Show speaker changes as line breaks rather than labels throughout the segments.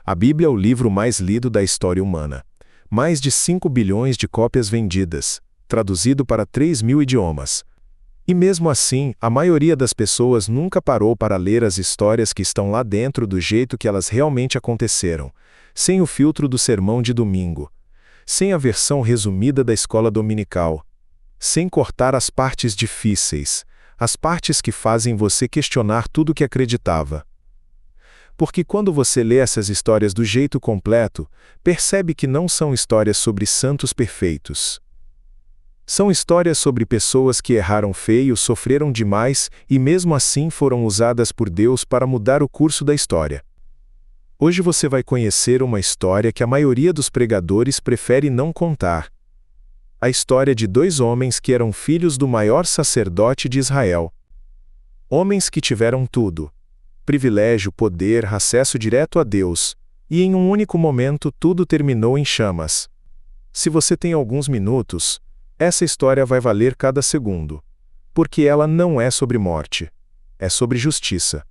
A Bíblia é o livro mais lido da história humana. Mais de 5 bilhões de cópias vendidas, traduzido para 3.000 idiomas. E mesmo assim, a maioria das pessoas nunca parou para ler as histórias que estão lá dentro do jeito que elas realmente aconteceram, sem o filtro do sermão de domingo, sem a versão resumida da escola dominical, sem cortar as partes difíceis, as partes que fazem você questionar tudo o que acreditava. Porque quando você lê essas histórias do jeito completo, percebe que não são histórias sobre santos perfeitos. São histórias sobre pessoas que erraram feio, sofreram demais e mesmo assim foram usadas por Deus para mudar o curso da história. Hoje você vai conhecer uma história que a maioria dos pregadores prefere não contar. A história de 2 homens que eram filhos do maior sacerdote de Israel. Homens que tiveram tudo: privilégio, poder, acesso direto a Deus, e em um único momento tudo terminou em chamas. Se você tem alguns minutos, essa história vai valer cada segundo, porque ela não é sobre morte, é sobre justiça,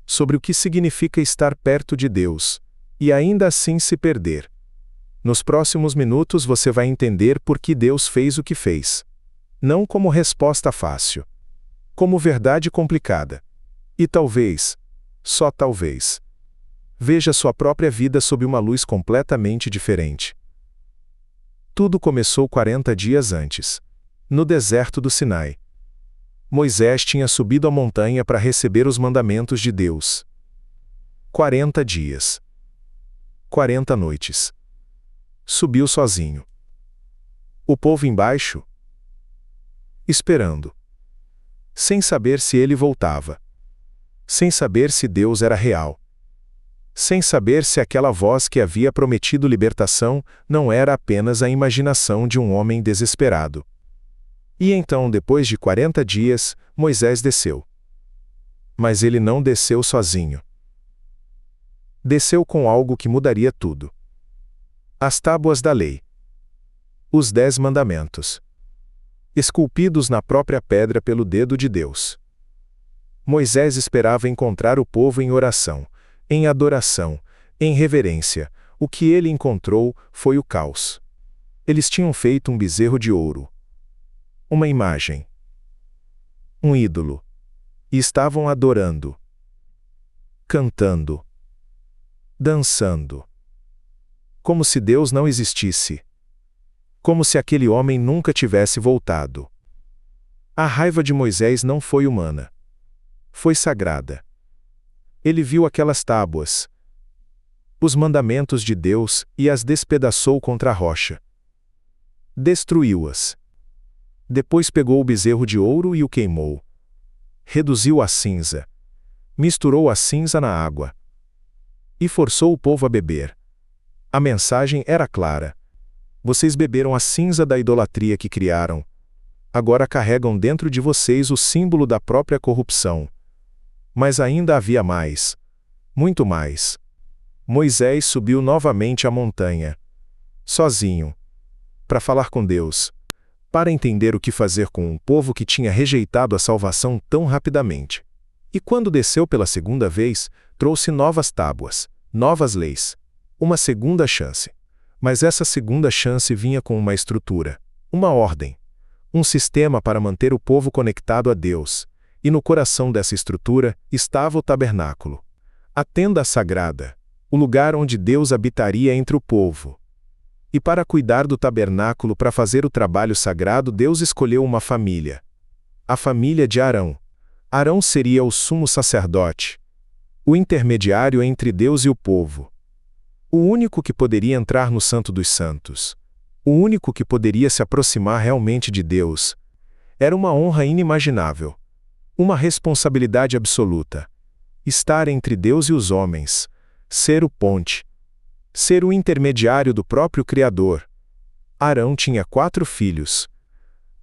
sobre o que significa estar perto de Deus, e ainda assim se perder. Nos próximos minutos você vai entender por que Deus fez o que fez. Não como resposta fácil, como verdade complicada. E talvez, só talvez, veja sua própria vida sob uma luz completamente diferente. Tudo começou 40 dias antes, no deserto do Sinai. Moisés tinha subido a montanha para receber os mandamentos de Deus. 40 dias. 40 noites. Subiu sozinho. O povo embaixo, esperando. Sem saber se ele voltava. Sem saber se Deus era real. Sem saber se aquela voz que havia prometido libertação não era apenas a imaginação de um homem desesperado. E então, depois de 40 dias, Moisés desceu. Mas ele não desceu sozinho. Desceu com algo que mudaria tudo. As tábuas da lei. Os 10 mandamentos. Esculpidos na própria pedra pelo dedo de Deus. Moisés esperava encontrar o povo em oração, em adoração, em reverência. O que ele encontrou foi o caos. Eles tinham feito um bezerro de ouro. Uma imagem. Um ídolo. E estavam adorando. Cantando. Dançando. Como se Deus não existisse. Como se aquele homem nunca tivesse voltado. A raiva de Moisés não foi humana. Foi sagrada. Ele viu aquelas tábuas, os mandamentos de Deus, e as despedaçou contra a rocha. Destruiu-as. Depois pegou o bezerro de ouro e o queimou. Reduziu a cinza. Misturou a cinza na água. E forçou o povo a beber. A mensagem era clara. Vocês beberam a cinza da idolatria que criaram. Agora carregam dentro de vocês o símbolo da própria corrupção. Mas ainda havia mais. Muito mais. Moisés subiu novamente a montanha. Sozinho. Para falar com Deus. Para entender o que fazer com um povo que tinha rejeitado a salvação tão rapidamente. E quando desceu pela segunda vez, trouxe novas tábuas, novas leis. Uma segunda chance. Mas essa segunda chance vinha com uma estrutura, uma ordem, um sistema para manter o povo conectado a Deus. E no coração dessa estrutura estava o tabernáculo. A tenda sagrada, o lugar onde Deus habitaria entre o povo. E para cuidar do tabernáculo, para fazer o trabalho sagrado, Deus escolheu uma família. A família de Arão. Arão seria o sumo sacerdote, o intermediário entre Deus e o povo. O único que poderia entrar no Santo dos Santos. O único que poderia se aproximar realmente de Deus. Era uma honra inimaginável. Uma responsabilidade absoluta. Estar entre Deus e os homens. Ser o ponte. Ser o intermediário do próprio Criador. Arão tinha 4 filhos.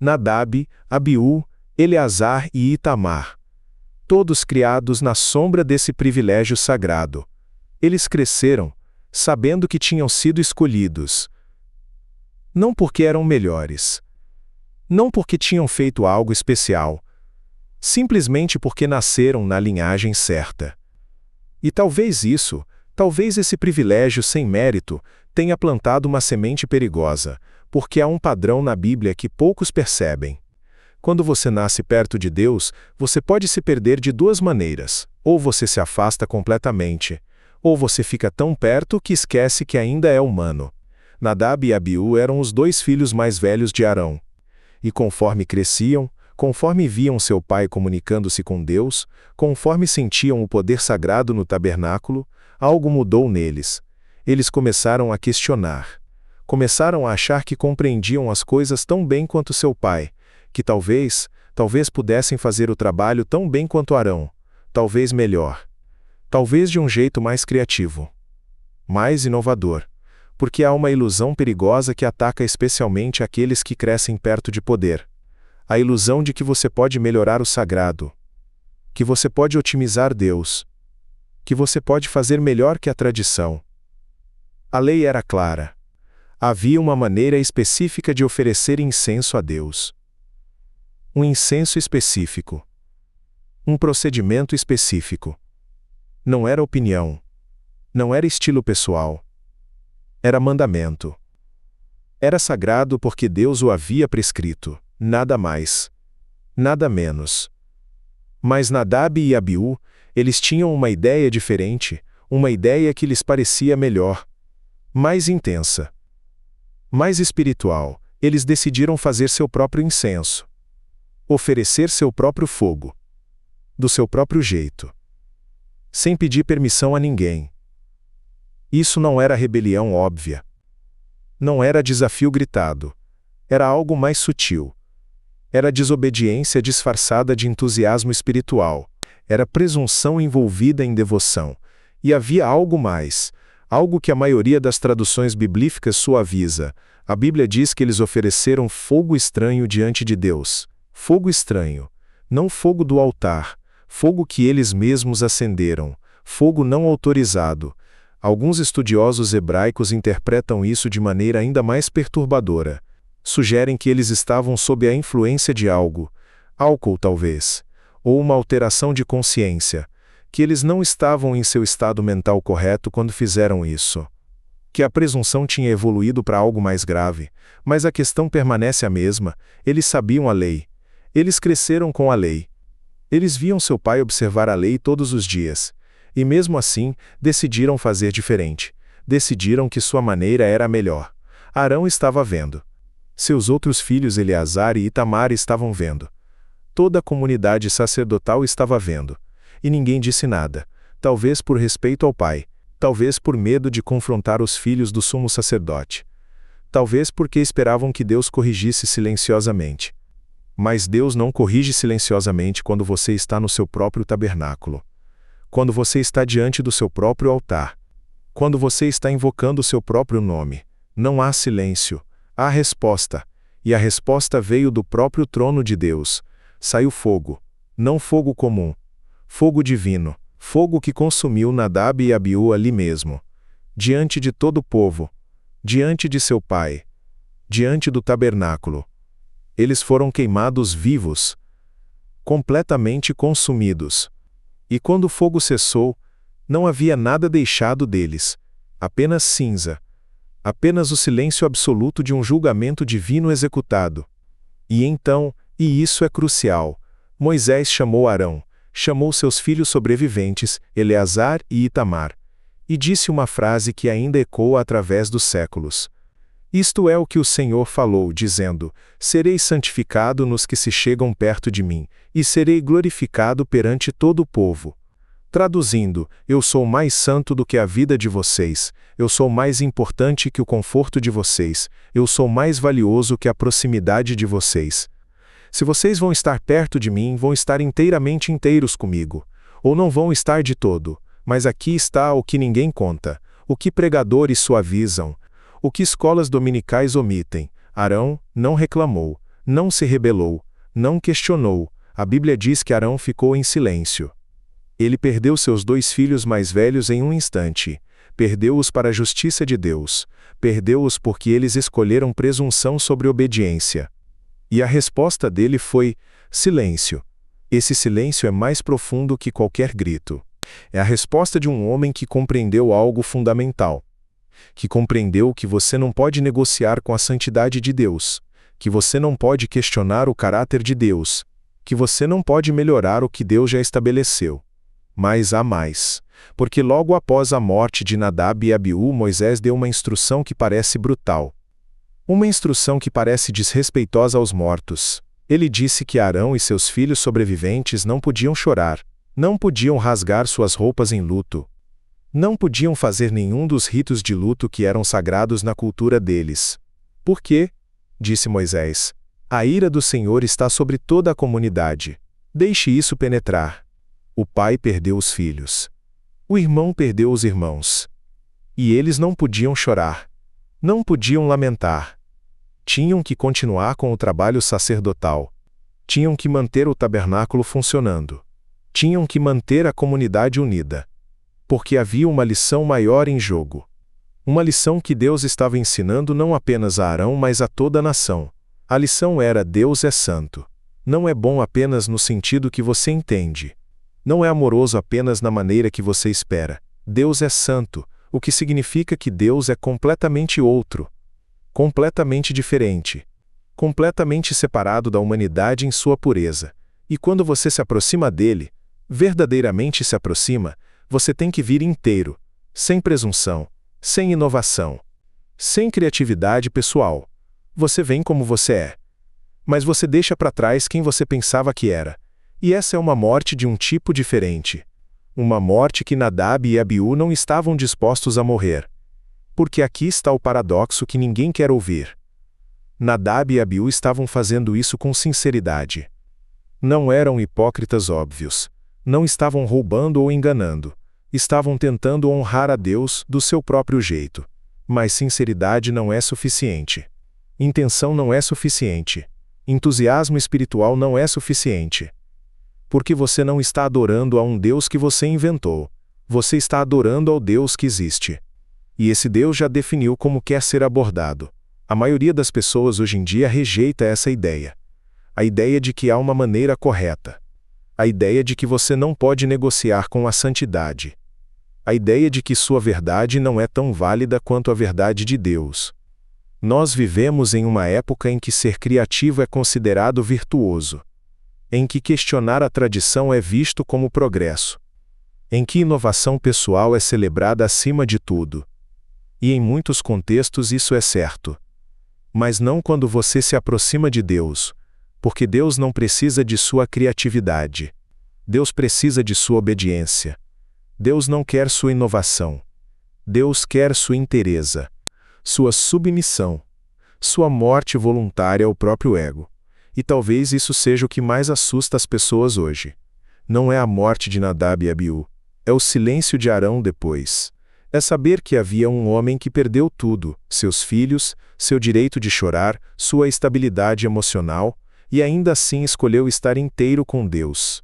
Nadab, Abiú, Eleazar e Itamar. Todos criados na sombra desse privilégio sagrado. Eles cresceram, sabendo que tinham sido escolhidos. Não porque eram melhores. Não porque tinham feito algo especial. Simplesmente porque nasceram na linhagem certa. E talvez isso, Talvez esse privilégio sem mérito tenha plantado uma semente perigosa, porque há um padrão na Bíblia que poucos percebem. Quando você nasce perto de Deus, você pode se perder de duas maneiras: ou você se afasta completamente, ou você fica tão perto que esquece que ainda é humano. Nadab e Abiú eram os dois filhos mais velhos de Arão. E conforme cresciam, conforme viam seu pai comunicando-se com Deus, conforme sentiam o poder sagrado no tabernáculo, algo mudou neles. Eles começaram a questionar. Começaram a achar que compreendiam as coisas tão bem quanto seu pai, que talvez pudessem fazer o trabalho tão bem quanto Arão, talvez melhor, talvez de um jeito mais criativo, mais inovador, porque há uma ilusão perigosa que ataca especialmente aqueles que crescem perto de poder. A ilusão de que você pode melhorar o sagrado, que você pode otimizar Deus, que você pode fazer melhor que a tradição. A lei era clara. Havia uma maneira específica de oferecer incenso a Deus. Um incenso específico. Um procedimento específico. Não era opinião. Não era estilo pessoal. Era mandamento. Era sagrado porque Deus o havia prescrito, nada mais. Nada menos. Mas Nadab e Abiú, eles tinham uma ideia diferente, uma ideia que lhes parecia melhor, mais intensa, mais espiritual. Eles decidiram fazer seu próprio incenso. Oferecer seu próprio fogo. Do seu próprio jeito. Sem pedir permissão a ninguém. Isso não era rebelião óbvia. Não era desafio gritado. Era algo mais sutil. Era desobediência disfarçada de entusiasmo espiritual. Era presunção envolvida em devoção. E havia algo mais. Algo que a maioria das traduções biblíficas suaviza. A Bíblia diz que eles ofereceram fogo estranho diante de Deus. Fogo estranho. Não fogo do altar. Fogo que eles mesmos acenderam. Fogo não autorizado. Alguns estudiosos hebraicos interpretam isso de maneira ainda mais perturbadora. Sugerem que eles estavam sob a influência de algo. Álcool, talvez. Ou uma alteração de consciência. Que eles não estavam em seu estado mental correto quando fizeram isso. Que a presunção tinha evoluído para algo mais grave. Mas a questão permanece a mesma. Eles sabiam a lei. Eles cresceram com a lei. Eles viam seu pai observar a lei todos os dias. E mesmo assim, decidiram fazer diferente. Decidiram que sua maneira era a melhor. Arão estava vendo. Seus outros filhos Eleazar e Itamar estavam vendo. Toda a comunidade sacerdotal estava vendo. E ninguém disse nada. Talvez por respeito ao pai. Talvez por medo de confrontar os filhos do sumo sacerdote. Talvez porque esperavam que Deus corrigisse silenciosamente. Mas Deus não corrige silenciosamente quando você está no seu próprio tabernáculo. Quando você está diante do seu próprio altar. Quando você está invocando o seu próprio nome. Não há silêncio. Há resposta. E a resposta veio do próprio trono de Deus. Saiu fogo. Não fogo comum. Fogo divino. Fogo que consumiu Nadab e Abiú ali mesmo. Diante de todo o povo. Diante de seu pai. Diante do tabernáculo. Eles foram queimados vivos, completamente consumidos. E quando o fogo cessou, não havia nada deixado deles, apenas cinza, apenas o silêncio absoluto de um julgamento divino executado. E então, e isso é crucial, Moisés chamou Arão, chamou seus filhos sobreviventes, Eleazar e Itamar, e disse uma frase que ainda ecoa através dos séculos. Isto é o que o Senhor falou, dizendo: serei santificado nos que se chegam perto de mim, e serei glorificado perante todo o povo. Traduzindo, eu sou mais santo do que a vida de vocês, eu sou mais importante que o conforto de vocês, eu sou mais valioso que a proximidade de vocês. Se vocês vão estar perto de mim, vão estar inteiramente inteiros comigo. Ou não vão estar de todo, mas aqui está o que ninguém conta, o que pregadores suavizam, o que escolas dominicais omitem. Arão não reclamou, não se rebelou, não questionou. A Bíblia diz que Arão ficou em silêncio. Ele perdeu seus 2 filhos mais velhos em um instante. Perdeu-os para a justiça de Deus. Perdeu-os porque eles escolheram presunção sobre obediência. E a resposta dele foi: silêncio. Esse silêncio é mais profundo que qualquer grito. É a resposta de um homem que compreendeu algo fundamental. Que compreendeu que você não pode negociar com a santidade de Deus, que você não pode questionar o caráter de Deus, que você não pode melhorar o que Deus já estabeleceu. Mas há mais, porque logo após a morte de Nadab e Abiú, Moisés deu uma instrução que parece brutal. Uma instrução que parece desrespeitosa aos mortos. Ele disse que Arão e seus filhos sobreviventes não podiam chorar, não podiam rasgar suas roupas em luto. Não podiam fazer nenhum dos ritos de luto que eram sagrados na cultura deles. Por quê? Disse Moisés. A ira do Senhor está sobre toda a comunidade. Deixe isso penetrar. O pai perdeu os filhos. O irmão perdeu os irmãos. E eles não podiam chorar. Não podiam lamentar. Tinham que continuar com o trabalho sacerdotal. Tinham que manter o tabernáculo funcionando. Tinham que manter a comunidade unida. Porque havia uma lição maior em jogo. Uma lição que Deus estava ensinando não apenas a Arão, mas a toda a nação. A lição era: Deus é santo. Não é bom apenas no sentido que você entende. Não é amoroso apenas na maneira que você espera. Deus é santo, o que significa que Deus é completamente outro. Completamente diferente. Completamente separado da humanidade em sua pureza. E quando você se aproxima dele, verdadeiramente se aproxima, você tem que vir inteiro, sem presunção, sem inovação, sem criatividade pessoal. Você vem como você é. Mas você deixa para trás quem você pensava que era. E essa é uma morte de um tipo diferente. Uma morte que Nadab e Abiú não estavam dispostos a morrer. Porque aqui está o paradoxo que ninguém quer ouvir. Nadab e Abiú estavam fazendo isso com sinceridade. Não eram hipócritas óbvios. Não estavam roubando ou enganando. Estavam tentando honrar a Deus do seu próprio jeito. Mas sinceridade não é suficiente. Intenção não é suficiente. Entusiasmo espiritual não é suficiente. Porque você não está adorando a um Deus que você inventou. Você está adorando ao Deus que existe. E esse Deus já definiu como quer ser abordado. A maioria das pessoas hoje em dia rejeita essa ideia. A ideia de que há uma maneira correta. A ideia de que você não pode negociar com a santidade. A ideia de que sua verdade não é tão válida quanto a verdade de Deus. Nós vivemos em uma época em que ser criativo é considerado virtuoso. Em que questionar a tradição é visto como progresso. Em que inovação pessoal é celebrada acima de tudo. E em muitos contextos isso é certo. Mas não quando você se aproxima de Deus. Porque Deus não precisa de sua criatividade. Deus precisa de sua obediência. Deus não quer sua inovação. Deus quer sua inteireza, sua submissão, sua morte voluntária ao próprio ego. E talvez isso seja o que mais assusta as pessoas hoje. Não é a morte de Nadab e Abiú. É o silêncio de Arão depois. É saber que havia um homem que perdeu tudo, seus filhos, seu direito de chorar, sua estabilidade emocional, e ainda assim escolheu estar inteiro com Deus.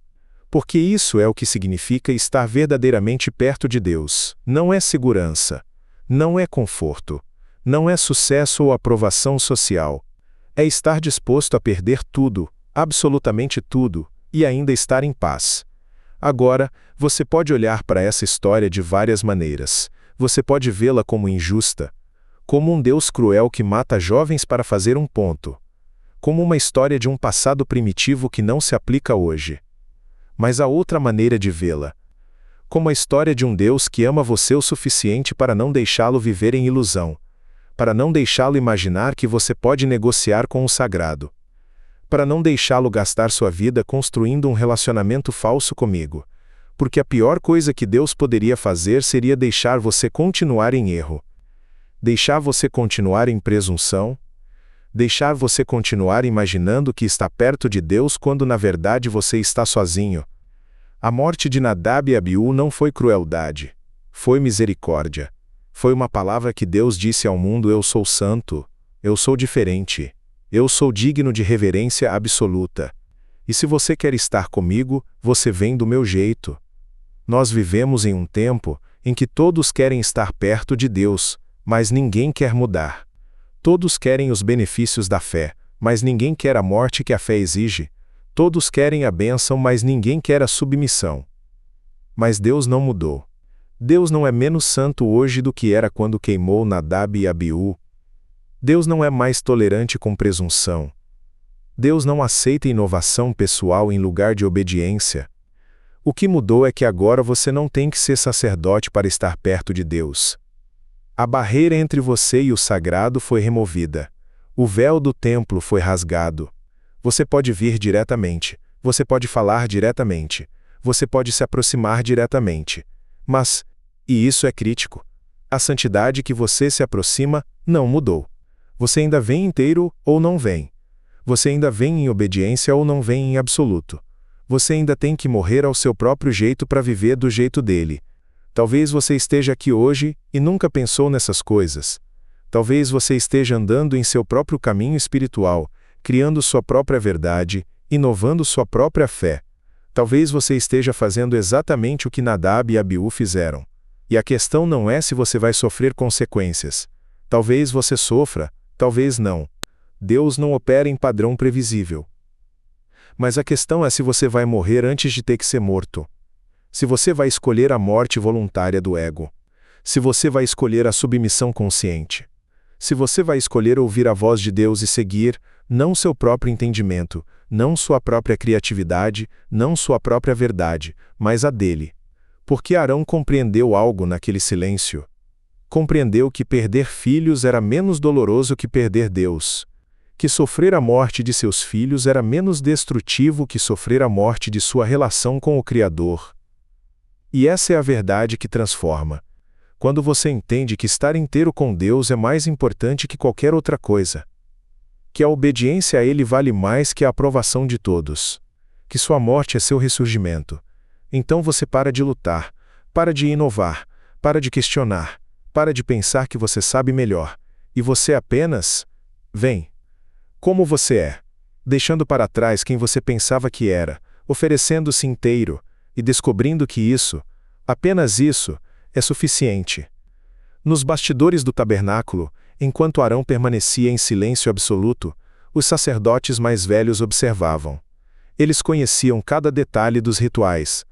Porque isso é o que significa estar verdadeiramente perto de Deus. Não é segurança. Não é conforto. Não é sucesso ou aprovação social. É estar disposto a perder tudo, absolutamente tudo, e ainda estar em paz. Agora, você pode olhar para essa história de várias maneiras. Você pode vê-la como injusta, como um Deus cruel que mata jovens para fazer um ponto, como uma história de um passado primitivo que não se aplica hoje. Mas há outra maneira de vê-la, como a história de um Deus que ama você o suficiente para não deixá-lo viver em ilusão, para não deixá-lo imaginar que você pode negociar com o sagrado, para não deixá-lo gastar sua vida construindo um relacionamento falso comigo, porque a pior coisa que Deus poderia fazer seria deixar você continuar em erro, deixar você continuar em presunção, deixar você continuar imaginando que está perto de Deus quando na verdade você está sozinho. A morte de Nadab e Abiú não foi crueldade, foi misericórdia. Foi uma palavra que Deus disse ao mundo: eu sou santo, eu sou diferente, eu sou digno de reverência absoluta. E se você quer estar comigo, você vem do meu jeito. Nós vivemos em um tempo em que todos querem estar perto de Deus, mas ninguém quer mudar. Todos querem os benefícios da fé, mas ninguém quer a morte que a fé exige. Todos querem a bênção, mas ninguém quer a submissão. Mas Deus não mudou. Deus não é menos santo hoje do que era quando queimou Nadab e Abiú. Deus não é mais tolerante com presunção. Deus não aceita inovação pessoal em lugar de obediência. O que mudou é que agora você não tem que ser sacerdote para estar perto de Deus. A barreira entre você e o sagrado foi removida. O véu do templo foi rasgado. Você pode vir diretamente. Você pode falar diretamente. Você pode se aproximar diretamente. Mas, e isso é crítico, a santidade que você se aproxima não mudou. Você ainda vem inteiro ou não vem. Você ainda vem em obediência ou não vem em absoluto. Você ainda tem que morrer ao seu próprio jeito para viver do jeito dele. Talvez você esteja aqui hoje e nunca pensou nessas coisas. Talvez você esteja andando em seu próprio caminho espiritual, criando sua própria verdade, inovando sua própria fé. Talvez você esteja fazendo exatamente o que Nadab e Abiú fizeram. E a questão não é se você vai sofrer consequências. Talvez você sofra, talvez não. Deus não opera em padrão previsível. Mas a questão é se você vai morrer antes de ter que ser morto. Se você vai escolher a morte voluntária do ego. Se você vai escolher a submissão consciente. Se você vai escolher ouvir a voz de Deus e seguir, não seu próprio entendimento, não sua própria criatividade, não sua própria verdade, mas a dele. Porque Arão compreendeu algo naquele silêncio. Compreendeu que perder filhos era menos doloroso que perder Deus. Que sofrer a morte de seus filhos era menos destrutivo que sofrer a morte de sua relação com o Criador. E essa é a verdade que transforma. Quando você entende que estar inteiro com Deus é mais importante que qualquer outra coisa. Que a obediência a Ele vale mais que a aprovação de todos. Que sua morte é seu ressurgimento. Então você para de lutar, para de inovar, para de questionar, para de pensar que você sabe melhor. E você apenas vem. Como você é, deixando para trás quem você pensava que era, oferecendo-se inteiro, e descobrindo que isso, apenas isso, é suficiente. Nos bastidores do tabernáculo, enquanto Arão permanecia em silêncio absoluto, os sacerdotes mais velhos observavam. Eles conheciam cada detalhe dos rituais.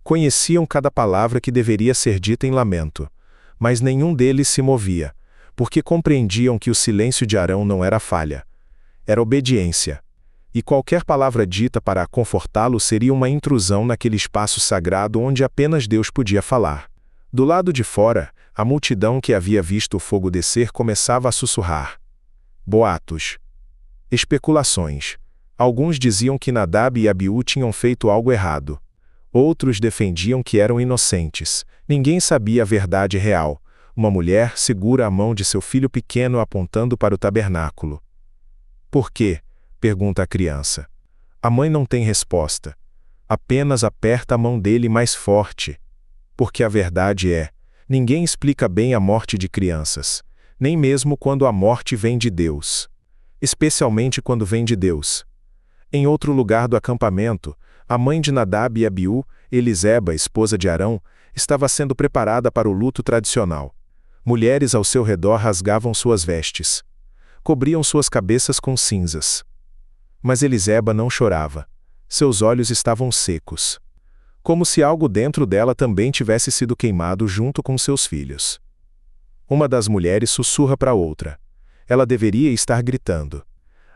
Conheciam cada palavra que deveria ser dita em lamento. Mas nenhum deles se movia, porque compreendiam que o silêncio de Arão não era falha. Era obediência. E qualquer palavra dita para confortá-lo seria uma intrusão naquele espaço sagrado onde apenas Deus podia falar. Do lado de fora, a multidão que havia visto o fogo descer começava a sussurrar. Boatos. Especulações. Alguns diziam que Nadab e Abiú tinham feito algo errado. Outros defendiam que eram inocentes. Ninguém sabia a verdade real. Uma mulher segura a mão de seu filho pequeno apontando para o tabernáculo. Por quê? Pergunta a criança. A mãe não tem resposta. Apenas aperta a mão dele mais forte. Porque a verdade é, ninguém explica bem a morte de crianças, nem mesmo quando a morte vem de Deus. Especialmente quando vem de Deus. Em outro lugar do acampamento, a mãe de Nadab e Abiú, Eliseba, esposa de Arão, estava sendo preparada para o luto tradicional. Mulheres ao seu redor rasgavam suas vestes. Cobriam suas cabeças com cinzas. Mas Eliseba não chorava. Seus olhos estavam secos. Como se algo dentro dela também tivesse sido queimado junto com seus filhos. Uma das mulheres sussurra para a outra. Ela deveria estar gritando.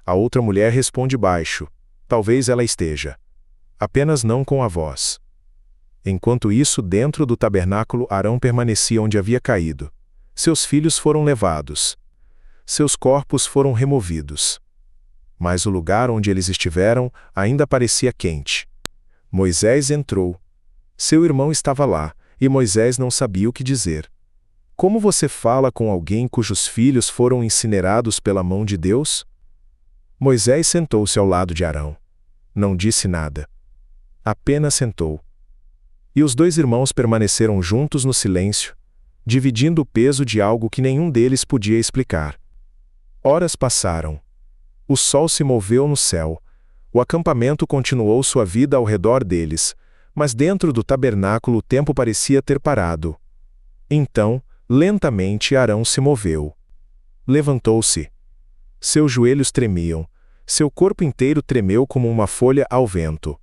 A outra mulher responde baixo. Talvez ela esteja. Apenas não com a voz. Enquanto isso, dentro do tabernáculo, Arão permanecia onde havia caído. Seus filhos foram levados. Seus corpos foram removidos. Mas o lugar onde eles estiveram ainda parecia quente. Moisés entrou. Seu irmão estava lá, e Moisés não sabia o que dizer. Como você fala com alguém cujos filhos foram incinerados pela mão de Deus? Moisés sentou-se ao lado de Arão. Não disse nada. Apenas sentou. E os dois irmãos permaneceram juntos no silêncio, dividindo o peso de algo que nenhum deles podia explicar. Horas passaram. O sol se moveu no céu. O acampamento continuou sua vida ao redor deles, mas dentro do tabernáculo o tempo parecia ter parado. Então, lentamente Arão se moveu. Levantou-se. Seus joelhos tremiam. Seu corpo inteiro tremeu como uma folha ao vento.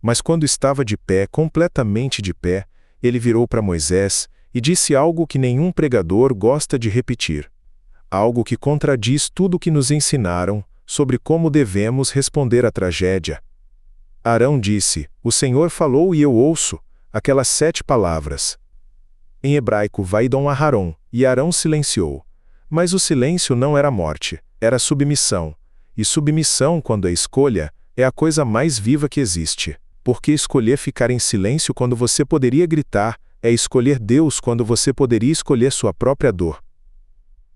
Mas quando estava de pé, completamente de pé, ele virou para Moisés e disse algo que nenhum pregador gosta de repetir. Algo que contradiz tudo o que nos ensinaram sobre como devemos responder à tragédia. Arão disse: "O Senhor falou e eu ouço", aquelas 7 palavras. Em hebraico, Vaidom Aharon, e Arão silenciou. Mas o silêncio não era morte, era submissão. E submissão, quando é escolha, é a coisa mais viva que existe. Porque escolher ficar em silêncio quando você poderia gritar, é escolher Deus quando você poderia escolher sua própria dor.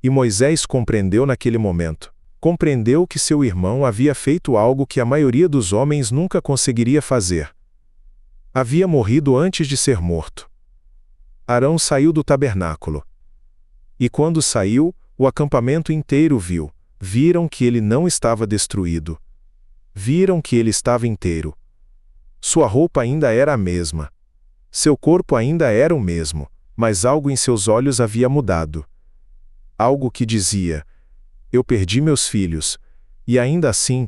E Moisés compreendeu naquele momento. Compreendeu que seu irmão havia feito algo que a maioria dos homens nunca conseguiria fazer. Havia morrido antes de ser morto. Arão saiu do tabernáculo. E quando saiu, o acampamento inteiro viu. Viram que ele não estava destruído. Viram que ele estava inteiro. Sua roupa ainda era a mesma. Seu corpo ainda era o mesmo, mas algo em seus olhos havia mudado. Algo que dizia: "Eu perdi meus filhos, e ainda assim,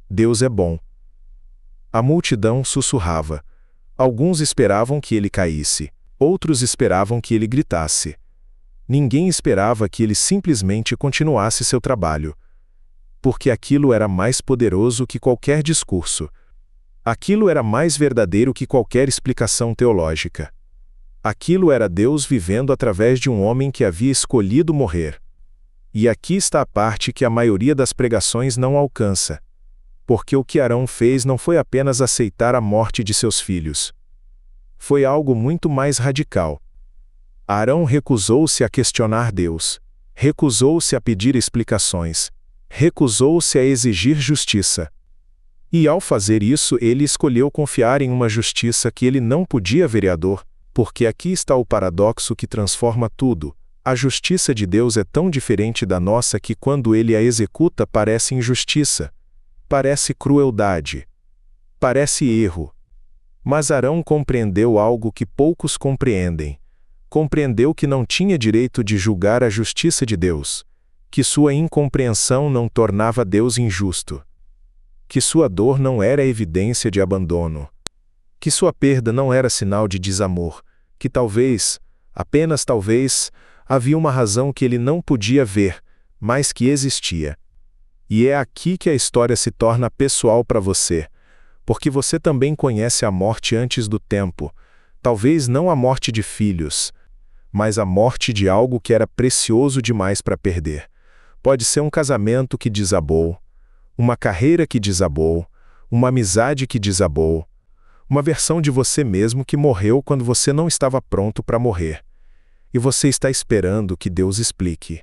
Deus é bom." A multidão sussurrava. Alguns esperavam que ele caísse, outros esperavam que ele gritasse. Ninguém esperava que ele simplesmente continuasse seu trabalho. Porque aquilo era mais poderoso que qualquer discurso. Aquilo era mais verdadeiro que qualquer explicação teológica. Aquilo era Deus vivendo através de um homem que havia escolhido morrer. E aqui está a parte que a maioria das pregações não alcança. Porque o que Arão fez não foi apenas aceitar a morte de seus filhos. Foi algo muito mais radical. Arão recusou-se a questionar Deus. Recusou-se a pedir explicações. Recusou-se a exigir justiça. E ao fazer isso, ele escolheu confiar em uma justiça que ele não podia ver a dor, porque aqui está o paradoxo que transforma tudo. A justiça de Deus é tão diferente da nossa que quando ele a executa parece injustiça, parece crueldade, parece erro. Mas Arão compreendeu algo que poucos compreendem. Compreendeu que não tinha direito de julgar a justiça de Deus, que sua incompreensão não tornava Deus injusto, que sua dor não era evidência de abandono, que sua perda não era sinal de desamor, que talvez, apenas talvez, havia uma razão que ele não podia ver, mas que existia. E é aqui que a história se torna pessoal para você, porque você também conhece a morte antes do tempo, talvez não a morte de filhos, mas a morte de algo que era precioso demais para perder. Pode ser um casamento que desabou, uma carreira que desabou, uma amizade que desabou, uma versão de você mesmo que morreu quando você não estava pronto para morrer. E você está esperando que Deus explique,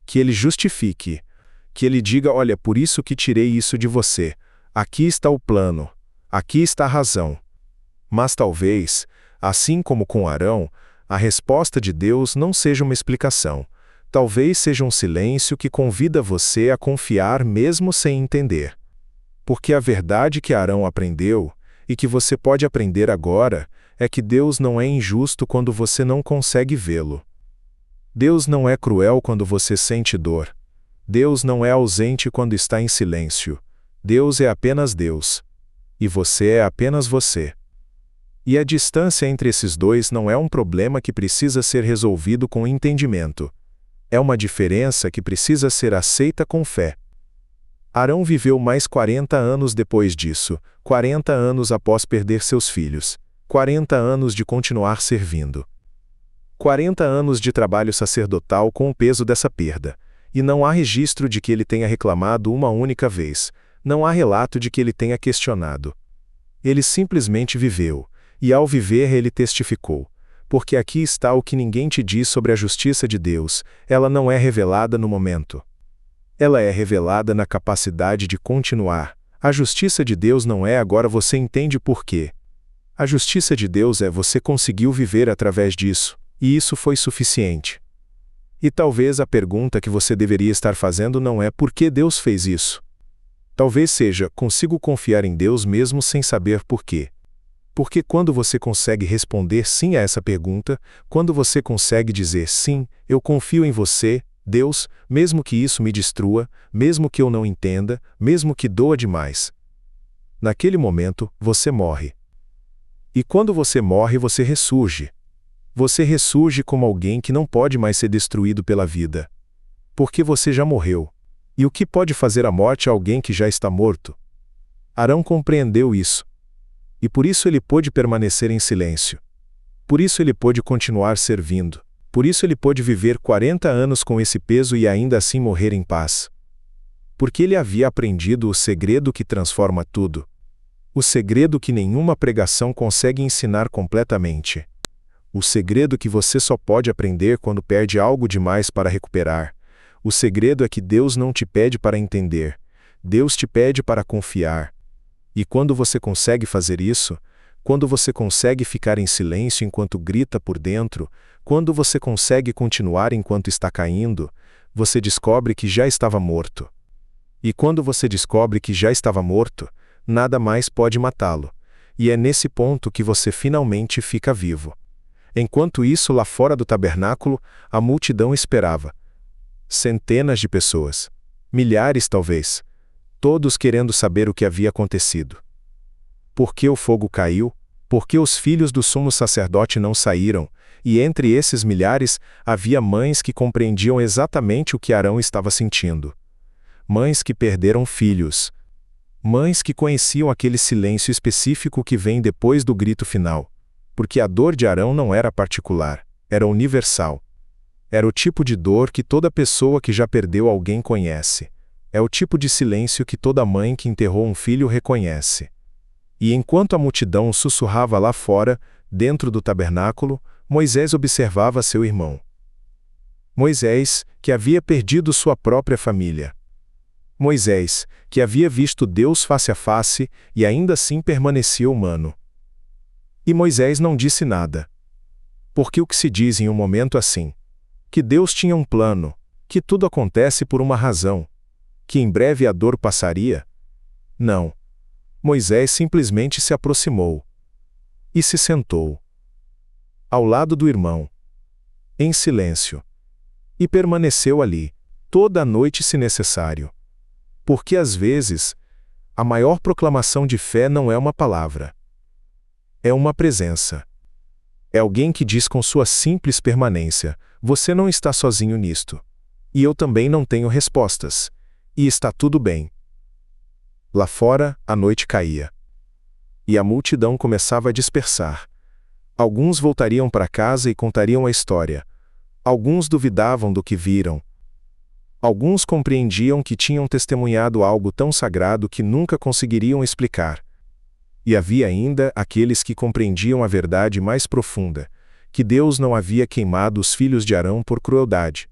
que Ele justifique, que Ele diga: "Olha, por isso que tirei isso de você. Aqui está o plano, aqui está a razão." Mas talvez, assim como com Arão, a resposta de Deus não seja uma explicação. Talvez seja um silêncio que convida você a confiar mesmo sem entender. Porque a verdade que Arão aprendeu, e que você pode aprender agora, é que Deus não é injusto quando você não consegue vê-lo. Deus não é cruel quando você sente dor. Deus não é ausente quando está em silêncio. Deus é apenas Deus. E você é apenas você. E a distância entre esses dois não é um problema que precisa ser resolvido com entendimento. É uma diferença que precisa ser aceita com fé. Arão viveu mais 40 anos depois disso, 40 anos após perder seus filhos, 40 anos de continuar servindo. 40 anos de trabalho sacerdotal com o peso dessa perda. E não há registro de que ele tenha reclamado uma única vez. Não há relato de que ele tenha questionado. Ele simplesmente viveu. E ao viver ele testificou. Porque aqui está o que ninguém te diz sobre a justiça de Deus, ela não é revelada no momento. Ela é revelada na capacidade de continuar. A justiça de Deus não é agora você entende por quê. A justiça de Deus é você conseguiu viver através disso, e isso foi suficiente. E talvez a pergunta que você deveria estar fazendo não é por que Deus fez isso. Talvez seja, consigo confiar em Deus mesmo sem saber por quê. Porque quando você consegue responder sim a essa pergunta, quando você consegue dizer sim, eu confio em você, Deus, mesmo que isso me destrua, mesmo que eu não entenda, mesmo que doa demais. Naquele momento, você morre. E quando você morre, você ressurge. Você ressurge como alguém que não pode mais ser destruído pela vida. Porque você já morreu. E o que pode fazer a morte a alguém que já está morto? Arão compreendeu isso. E por isso ele pôde permanecer em silêncio. Por isso ele pôde continuar servindo. Por isso ele pôde viver 40 anos com esse peso e ainda assim morrer em paz. Porque ele havia aprendido o segredo que transforma tudo. O segredo que nenhuma pregação consegue ensinar completamente. O segredo que você só pode aprender quando perde algo demais para recuperar. O segredo é que Deus não te pede para entender. Deus te pede para confiar. E quando você consegue fazer isso, quando você consegue ficar em silêncio enquanto grita por dentro, quando você consegue continuar enquanto está caindo, você descobre que já estava morto. E quando você descobre que já estava morto, nada mais pode matá-lo. E é nesse ponto que você finalmente fica vivo. Enquanto isso, lá fora do tabernáculo, a multidão esperava. Centenas de pessoas. Milhares talvez. Todos querendo saber o que havia acontecido. Por que o fogo caiu? Por que os filhos do sumo sacerdote não saíram? E entre esses milhares, havia mães que compreendiam exatamente o que Arão estava sentindo. Mães que perderam filhos. Mães que conheciam aquele silêncio específico que vem depois do grito final. Porque a dor de Arão não era particular, era universal. Era o tipo de dor que toda pessoa que já perdeu alguém conhece. É o tipo de silêncio que toda mãe que enterrou um filho reconhece. E enquanto a multidão sussurrava lá fora, dentro do tabernáculo, Moisés observava seu irmão. Moisés, que havia perdido sua própria família. Moisés, que havia visto Deus face a face e ainda assim permanecia humano. E Moisés não disse nada. Porque o que se diz em um momento assim? Que Deus tinha um plano, que tudo acontece por uma razão, que em breve a dor passaria? Não. Moisés simplesmente se aproximou. E se sentou. Ao lado do irmão. Em silêncio. E permaneceu ali, toda a noite se necessário. Porque às vezes, a maior proclamação de fé não é uma palavra. É uma presença. É alguém que diz com sua simples permanência: você não está sozinho nisto. E eu também não tenho respostas. E está tudo bem. Lá fora, a noite caía. E a multidão começava a dispersar. Alguns voltariam para casa e contariam a história. Alguns duvidavam do que viram. Alguns compreendiam que tinham testemunhado algo tão sagrado que nunca conseguiriam explicar. E havia ainda aqueles que compreendiam a verdade mais profunda, que Deus não havia queimado os filhos de Arão por crueldade.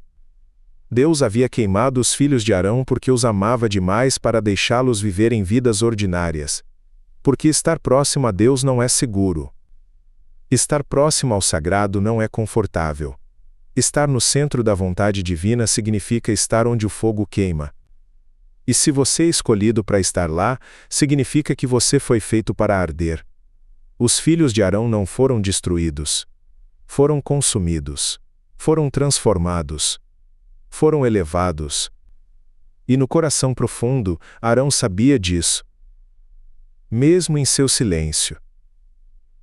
Deus havia queimado os filhos de Arão porque os amava demais para deixá-los viverem vidas ordinárias. Porque estar próximo a Deus não é seguro. Estar próximo ao sagrado não é confortável. Estar no centro da vontade divina significa estar onde o fogo queima. E se você é escolhido para estar lá, significa que você foi feito para arder. Os filhos de Arão não foram destruídos. Foram consumidos. Foram transformados. Foram elevados. E no coração profundo, Arão sabia disso. Mesmo em seu silêncio.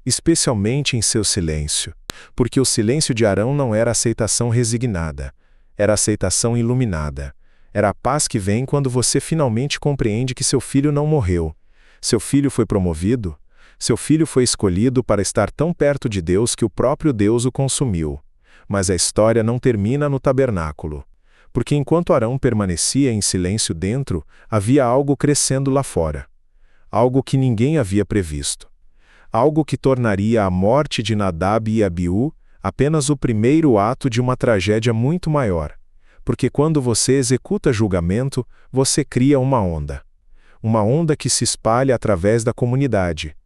Especialmente em seu silêncio. Porque o silêncio de Arão não era aceitação resignada. Era aceitação iluminada. Era a paz que vem quando você finalmente compreende que seu filho não morreu. Seu filho foi promovido. Seu filho foi escolhido para estar tão perto de Deus que o próprio Deus o consumiu. Mas a história não termina no tabernáculo. Porque enquanto Arão permanecia em silêncio dentro, havia algo crescendo lá fora. Algo que ninguém havia previsto. Algo que tornaria a morte de Nadab e Abiú apenas o primeiro ato de uma tragédia muito maior. Porque quando você executa julgamento, você cria uma onda. Uma onda que se espalha através da comunidade.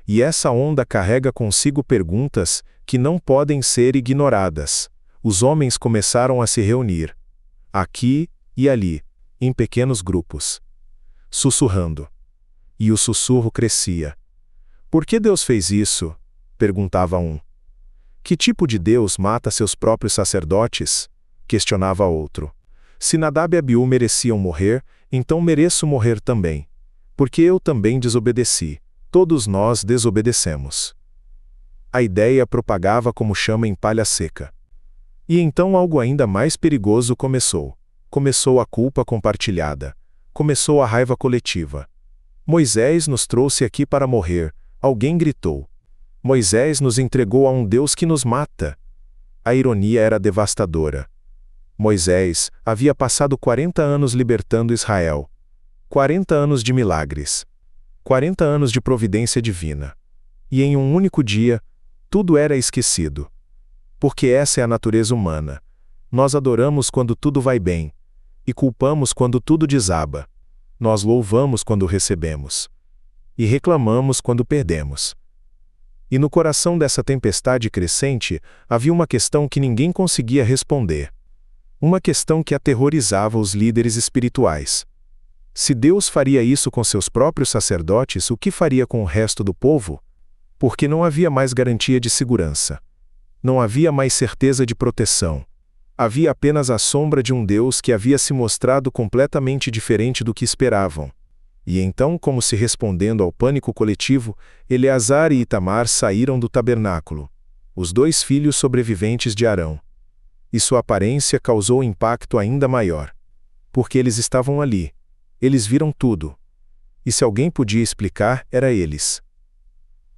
E essa onda carrega consigo perguntas que não podem ser ignoradas. Os homens começaram a se reunir. Aqui e ali, em pequenos grupos. Sussurrando. E o sussurro crescia. Por que Deus fez isso? Perguntava um. Que tipo de Deus mata seus próprios sacerdotes? Questionava outro. Se Nadab e Abiú mereciam morrer, então mereço morrer também. Porque eu também desobedeci. Todos nós desobedecemos. A ideia propagava como chama em palha seca. E então algo ainda mais perigoso começou. Começou a culpa compartilhada. Começou a raiva coletiva. Moisés nos trouxe aqui para morrer, alguém gritou. Moisés nos entregou a um Deus que nos mata. A ironia era devastadora. Moisés havia passado 40 anos libertando Israel. 40 anos de milagres. 40 anos de providência divina. E em um único dia, tudo era esquecido. Porque essa é a natureza humana. Nós adoramos quando tudo vai bem. E culpamos quando tudo desaba. Nós louvamos quando recebemos. E reclamamos quando perdemos. E no coração dessa tempestade crescente, havia uma questão que ninguém conseguia responder. Uma questão que aterrorizava os líderes espirituais. Se Deus faria isso com seus próprios sacerdotes, o que faria com o resto do povo? Porque não havia mais garantia de segurança. Não havia mais certeza de proteção. Havia apenas a sombra de um Deus que havia se mostrado completamente diferente do que esperavam. E então, como se respondendo ao pânico coletivo, Eleazar e Itamar saíram do tabernáculo, os dois filhos sobreviventes de Arão. E sua aparência causou um impacto ainda maior. Porque eles estavam ali. Eles viram tudo. E se alguém podia explicar, era eles.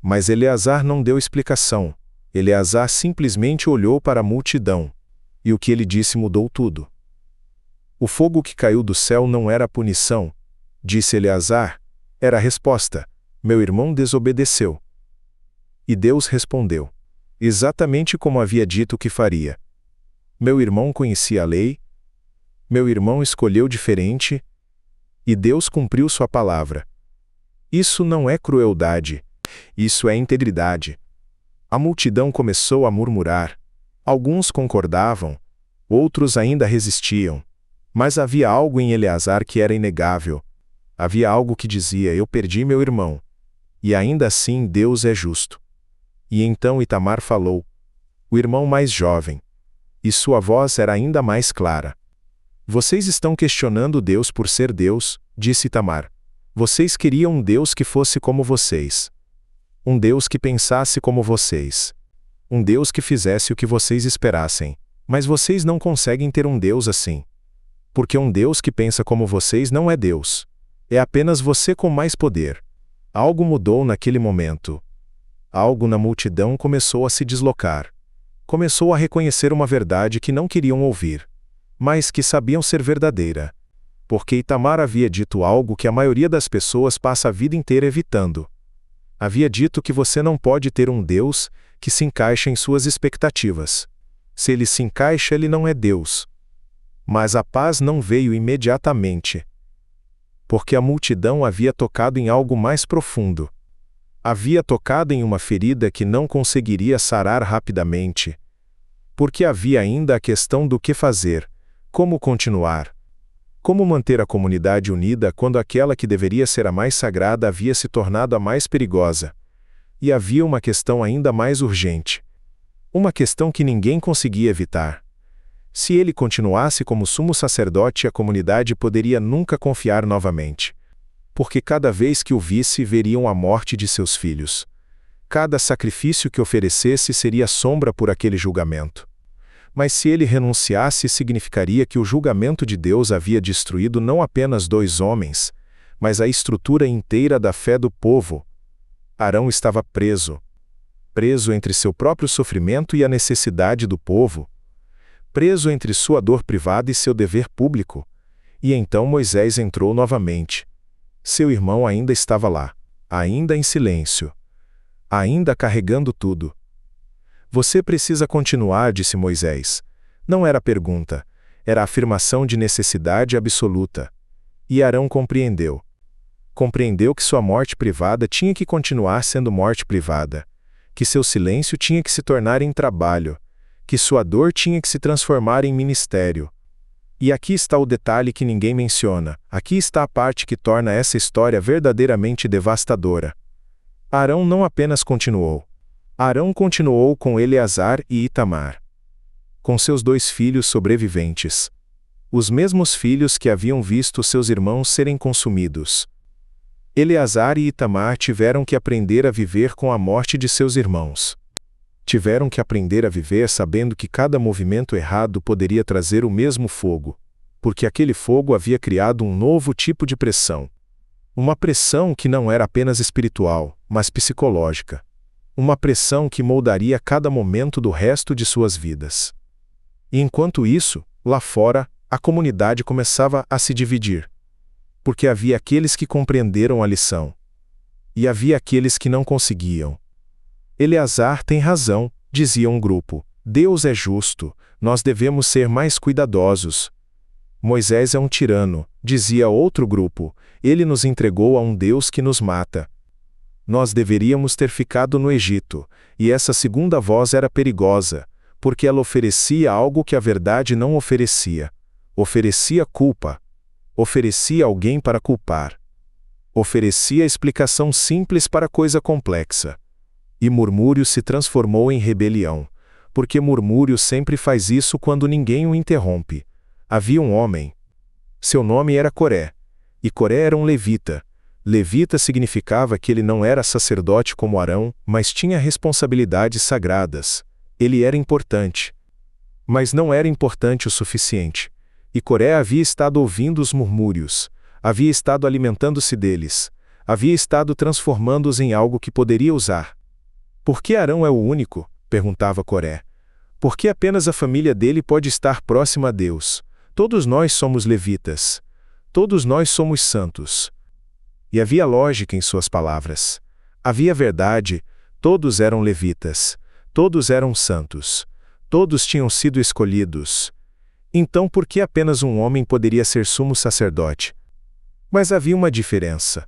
Mas Eleazar não deu explicação. Eleazar simplesmente olhou para a multidão. E o que ele disse mudou tudo. O fogo que caiu do céu não era a punição, disse Eleazar, era a resposta. Meu irmão desobedeceu. E Deus respondeu. Exatamente como havia dito que faria. Meu irmão conhecia a lei. Meu irmão escolheu diferente. E Deus cumpriu sua palavra. Isso não é crueldade. Isso é integridade. A multidão começou a murmurar. Alguns concordavam. Outros ainda resistiam. Mas havia algo em Eleazar que era inegável. Havia algo que dizia, eu perdi meu irmão. E ainda assim Deus é justo. E então Itamar falou. O irmão mais jovem. E sua voz era ainda mais clara. Vocês estão questionando Deus por ser Deus, disse Itamar. Vocês queriam um Deus que fosse como vocês. Um Deus que pensasse como vocês. Um Deus que fizesse o que vocês esperassem. Mas vocês não conseguem ter um Deus assim. Porque um Deus que pensa como vocês não é Deus. É apenas você com mais poder. Algo mudou naquele momento. Algo na multidão começou a se deslocar. Começou a reconhecer uma verdade que não queriam ouvir, mas que sabiam ser verdadeira. Porque Itamar havia dito algo que a maioria das pessoas passa a vida inteira evitando. Havia dito que você não pode ter um Deus que se encaixa em suas expectativas. Se ele se encaixa, ele não é Deus. Mas a paz não veio imediatamente. Porque a multidão havia tocado em algo mais profundo. Havia tocado em uma ferida que não conseguiria sarar rapidamente. Porque havia ainda a questão do que fazer, como continuar. Como manter a comunidade unida quando aquela que deveria ser a mais sagrada havia se tornado a mais perigosa. E havia uma questão ainda mais urgente. Uma questão que ninguém conseguia evitar. Se ele continuasse como sumo sacerdote, a comunidade poderia nunca confiar novamente. Porque cada vez que o visse, veriam a morte de seus filhos. Cada sacrifício que oferecesse seria sombra por aquele julgamento. Mas se ele renunciasse, significaria que o julgamento de Deus havia destruído não apenas 2 homens, mas a estrutura inteira da fé do povo. Arão estava preso. Preso entre seu próprio sofrimento e a necessidade do povo. Preso entre sua dor privada e seu dever público. E então Moisés entrou novamente. Seu irmão ainda estava lá, ainda em silêncio. Ainda carregando tudo. Você precisa continuar, disse Moisés. Não era pergunta, era afirmação de necessidade absoluta. E Arão compreendeu. Compreendeu que sua morte privada tinha que continuar sendo morte privada, que seu silêncio tinha que se tornar em trabalho, que sua dor tinha que se transformar em ministério. E aqui está o detalhe que ninguém menciona, aqui está a parte que torna essa história verdadeiramente devastadora. Arão não apenas continuou. Arão continuou com Eleazar e Itamar. Com seus 2 filhos sobreviventes. Os mesmos filhos que haviam visto seus irmãos serem consumidos. Eleazar e Itamar tiveram que aprender a viver com a morte de seus irmãos. Tiveram que aprender a viver sabendo que cada movimento errado poderia trazer o mesmo fogo, porque aquele fogo havia criado um novo tipo de pressão. Uma pressão que não era apenas espiritual, mas psicológica. Uma pressão que moldaria cada momento do resto de suas vidas. E enquanto isso, lá fora, a comunidade começava a se dividir. Porque havia aqueles que compreenderam a lição. E havia aqueles que não conseguiam. Eleazar tem razão, dizia um grupo. Deus é justo, nós devemos ser mais cuidadosos. Moisés é um tirano, dizia outro grupo. Ele nos entregou a um Deus que nos mata. Nós deveríamos ter ficado no Egito, e essa segunda voz era perigosa, porque ela oferecia algo que a verdade não oferecia. Oferecia culpa. Oferecia alguém para culpar. Oferecia explicação simples para coisa complexa. E murmúrio se transformou em rebelião, porque murmúrio sempre faz isso quando ninguém o interrompe. Havia um homem. Seu nome era Coré. E Coré era um levita. Levita significava que ele não era sacerdote como Arão, mas tinha responsabilidades sagradas. Ele era importante. Mas não era importante o suficiente. E Coré havia estado ouvindo os murmúrios, havia estado alimentando-se deles, havia estado transformando-os em algo que poderia usar. Por que Arão é o único? Perguntava Coré. Por que apenas a família dele pode estar próxima a Deus? Todos nós somos levitas. Todos nós somos santos. E havia lógica em suas palavras. Havia verdade, todos eram levitas. Todos eram santos. Todos tinham sido escolhidos. Então por que apenas um homem poderia ser sumo sacerdote? Mas havia uma diferença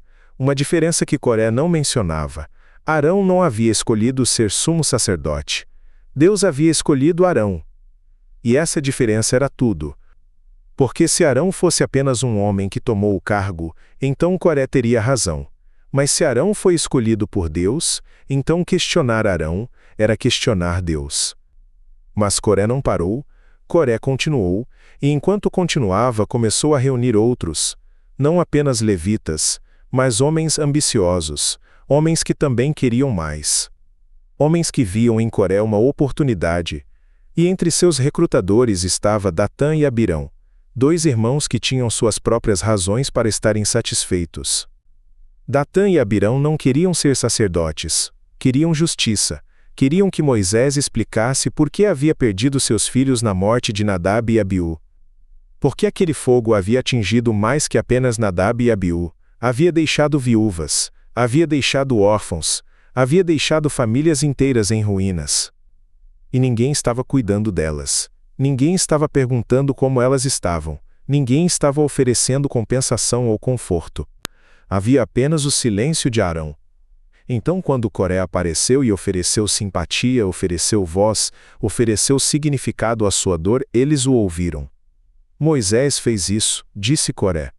que Coré não mencionava. Arão não havia escolhido ser sumo sacerdote. Deus havia escolhido Arão. E essa diferença era tudo. Porque se Arão fosse apenas um homem que tomou o cargo, então Coré teria razão. Mas se Arão foi escolhido por Deus, então questionar Arão era questionar Deus. Mas Coré não parou. Coré continuou, e enquanto continuava começou a reunir outros, não apenas levitas, mas homens ambiciosos, homens que também queriam mais. Homens que viam em Coré uma oportunidade, e entre seus recrutadores estava Datã e Abirão, dois irmãos que tinham suas próprias razões para estarem satisfeitos. Datã e Abirão não queriam ser sacerdotes, queriam justiça. Queriam que Moisés explicasse por que havia perdido seus filhos na morte de Nadab e Abiú. Por que aquele fogo havia atingido mais que apenas Nadab e Abiú? Havia deixado viúvas, havia deixado órfãos, havia deixado famílias inteiras em ruínas. E ninguém estava cuidando delas. Ninguém estava perguntando como elas estavam. Ninguém estava oferecendo compensação ou conforto. Havia apenas o silêncio de Arão. Então quando Coré apareceu e ofereceu simpatia, ofereceu voz, ofereceu significado à sua dor, eles o ouviram. Moisés fez isso, disse Coré.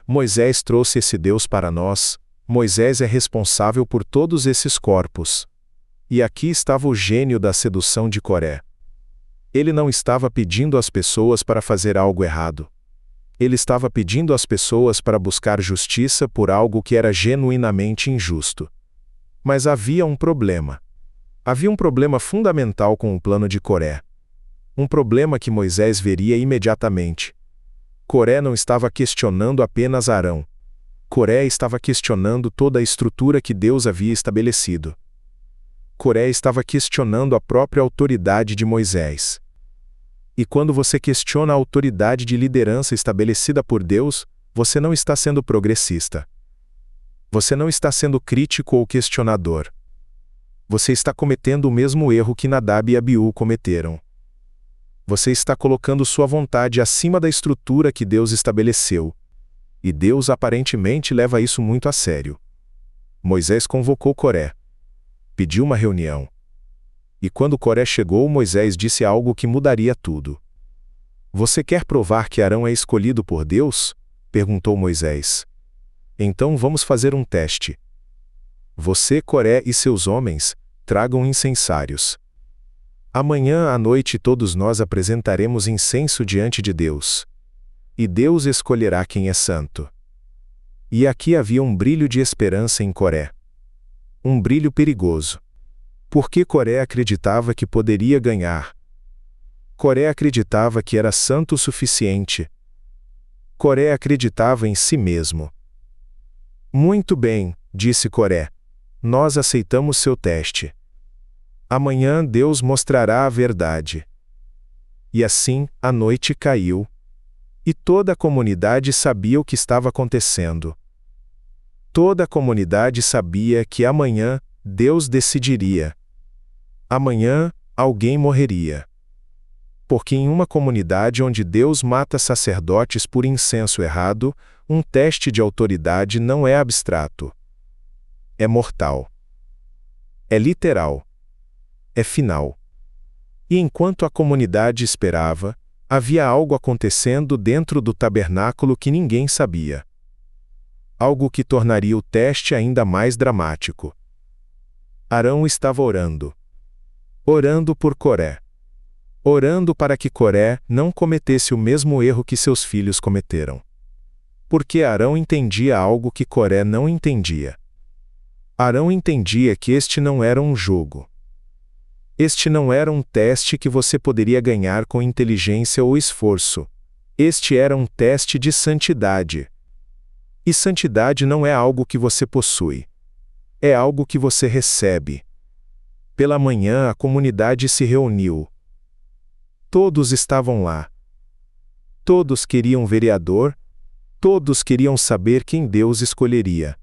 Moisés trouxe esse Deus para nós, Moisés é responsável por todos esses corpos. E aqui estava o gênio da sedução de Coré. Ele não estava pedindo às pessoas para fazer algo errado. Ele estava pedindo às pessoas para buscar justiça por algo que era genuinamente injusto. Mas havia um problema. Havia um problema fundamental com o plano de Coré. Um problema que Moisés veria imediatamente. Coré não estava questionando apenas Arão. Coré estava questionando toda a estrutura que Deus havia estabelecido. Coré estava questionando a própria autoridade de Moisés. E quando você questiona a autoridade de liderança estabelecida por Deus, você não está sendo progressista. Você não está sendo crítico ou questionador. Você está cometendo o mesmo erro que Nadab e Abiú cometeram. Você está colocando sua vontade acima da estrutura que Deus estabeleceu. E Deus aparentemente leva isso muito a sério. Moisés convocou Coré. Pediu uma reunião. E quando Coré chegou, Moisés disse algo que mudaria tudo. Você quer provar que Arão é escolhido por Deus? Perguntou Moisés. Então vamos fazer um teste. Você, Coré e seus homens, tragam incensários. Amanhã à noite todos nós apresentaremos incenso diante de Deus. E Deus escolherá quem é santo. E aqui havia um brilho de esperança em Coré. Um brilho perigoso. Porque Coré acreditava que poderia ganhar. Coré acreditava que era santo o suficiente. Coré acreditava em si mesmo. Muito bem, disse Coré. Nós aceitamos seu teste. Amanhã Deus mostrará a verdade. E assim, a noite caiu. E toda a comunidade sabia o que estava acontecendo. Toda a comunidade sabia que amanhã Deus decidiria. Amanhã, alguém morreria. Porque em uma comunidade onde Deus mata sacerdotes por incenso errado, um teste de autoridade não é abstrato. É mortal. É literal. É final. E enquanto a comunidade esperava, havia algo acontecendo dentro do tabernáculo que ninguém sabia. Algo que tornaria o teste ainda mais dramático. Arão estava orando. Orando por Coré. Orando para que Coré não cometesse o mesmo erro que seus filhos cometeram. Porque Arão entendia algo que Coré não entendia. Arão entendia que este não era um jogo. Este não era um teste que você poderia ganhar com inteligência ou esforço. Este era um teste de santidade. E santidade não é algo que você possui. É algo que você recebe. Pela manhã a comunidade se reuniu. Todos estavam lá. Todos queriam vereador. Todos queriam saber quem Deus escolheria.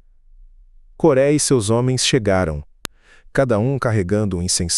Coré e seus homens chegaram, cada um carregando um incensário.